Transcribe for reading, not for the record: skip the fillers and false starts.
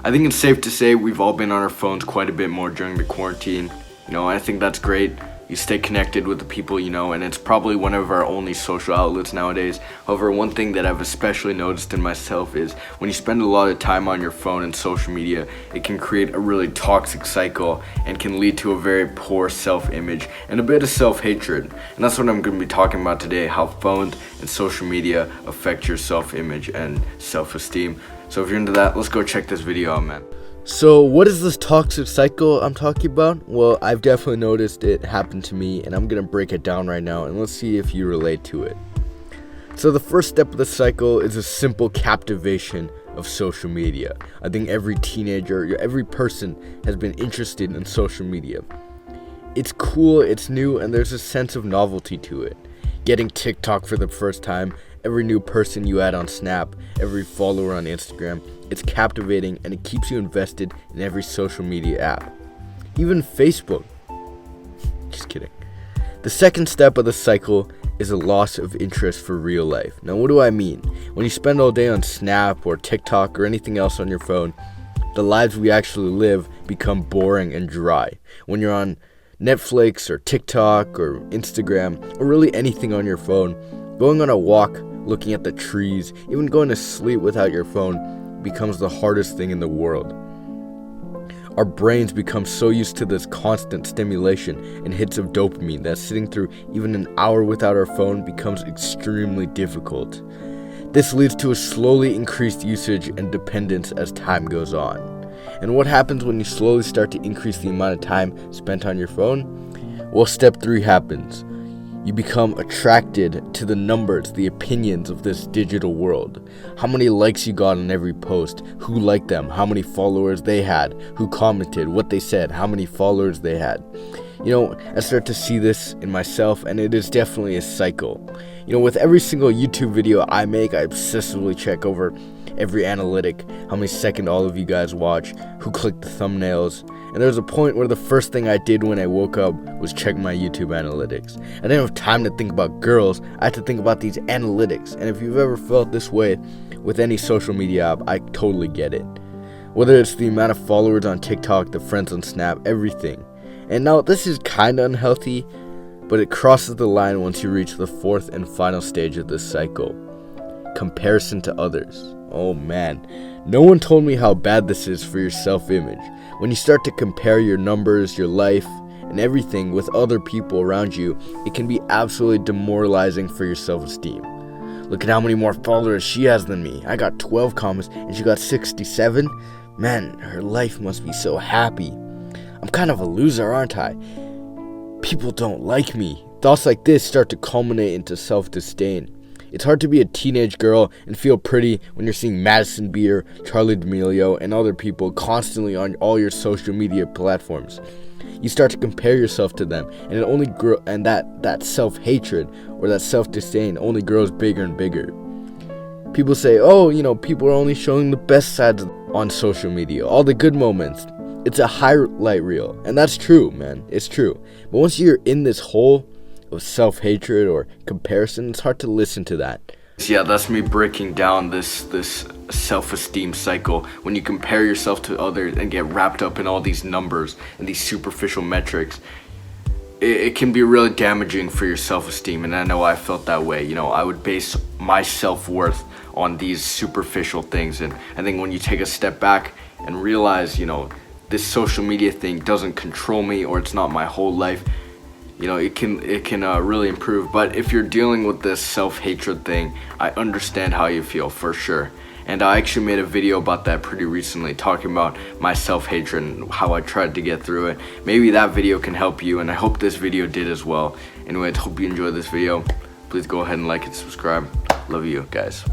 I think it's safe to say we've all been on our phones quite a bit more during the quarantine. I think that's great. You stay connected with the people you know, and it's probably one of our only social outlets nowadays. However, one thing that I've especially noticed in myself is when you spend a lot of time on your phone and social media, it can create a really toxic cycle and can lead to a very poor self-image and a bit of self-hatred. And that's what I'm going to be talking about today, how phones and social media affect your self-image and self-esteem. So if you're into that, let's go check this video out, man. So what is this toxic cycle I'm talking about? Well, I've definitely noticed it happen to me, and I'm gonna break it down right now, and let's see if you relate to it. So the first step of the cycle is a simple captivation of social media. I think every teenager, every person has been interested in social media. It's cool, it's new, and there's a sense of novelty to it. Getting TikTok for the first time, every new person you add on Snap, every follower on Instagram, it's captivating and it keeps you invested in every social media app. Even Facebook. Just kidding. The second step of the cycle is a loss of interest for real life. Now, what do I mean? When you spend all day on Snap or TikTok or anything else on your phone, the lives we actually live become boring and dry. When you're on Netflix or TikTok or Instagram or really anything on your phone, going on a walk, looking at the trees, even going to sleep without your phone becomes the hardest thing in the world. Our brains become so used to this constant stimulation and hits of dopamine that sitting through even an hour without our phone becomes extremely difficult. This leads to a slowly increased usage and dependence as time goes on. And what happens when you slowly start to increase the amount of time spent on your phone? Well, step 3 happens. You become attracted to the numbers, the opinions of this digital world. How many likes you got on every post, who liked them, how many followers they had, who commented, what they said, how many followers they had. I start to see this in myself, and it is definitely a cycle. With every single YouTube video I make, I obsessively check over every analytic, how many seconds all of you guys watch, who clicked the thumbnails. And there was a point where the first thing I did when I woke up was check my YouTube analytics. I didn't have time to think about girls, I had to think about these analytics. And if you've ever felt this way with any social media app, I totally get it. Whether it's the amount of followers on TikTok, the friends on Snap, everything. And now this is kinda unhealthy, but it crosses the line once you reach the fourth and final stage of this cycle. Comparison to others. Oh man, no one told me how bad this is for your self-image. When you start to compare your numbers, your life, and everything with other people around you, it can be absolutely demoralizing for your self-esteem. Look at how many more followers she has than me. I got 12 comments and she got 67. Man, her life must be so happy. I'm kind of a loser, aren't I? People don't like me. Thoughts like this start to culminate into self-disdain. It's hard to be a teenage girl and feel pretty when you're seeing Madison Beer, Charlie D'Amelio, and other people constantly on all your social media platforms. You start to compare yourself to them, and it only and that self-hatred or that self-disdain only grows bigger and bigger. People say, people are only showing the best sides on social media, all the good moments. It's a highlight reel, and that's true, man. It's true. But once you're in this hole of self-hatred or comparison, it's hard to listen to that. Yeah, that's me breaking down this self-esteem cycle. When you compare yourself to others and get wrapped up in all these numbers and these superficial metrics, it can be really damaging for your self-esteem, and I know I felt that way. I would base my self-worth on these superficial things, and I think when you take a step back and realize, this social media thing doesn't control me, or it's not my whole life, it can really improve. But if you're dealing with this self-hatred thing, I understand how you feel for sure. And I actually made a video about that pretty recently, talking about my self-hatred and how I tried to get through it. Maybe that video can help you, and I hope this video did as well. Anyway, I hope you enjoyed this video. Please go ahead and like and subscribe. Love you guys.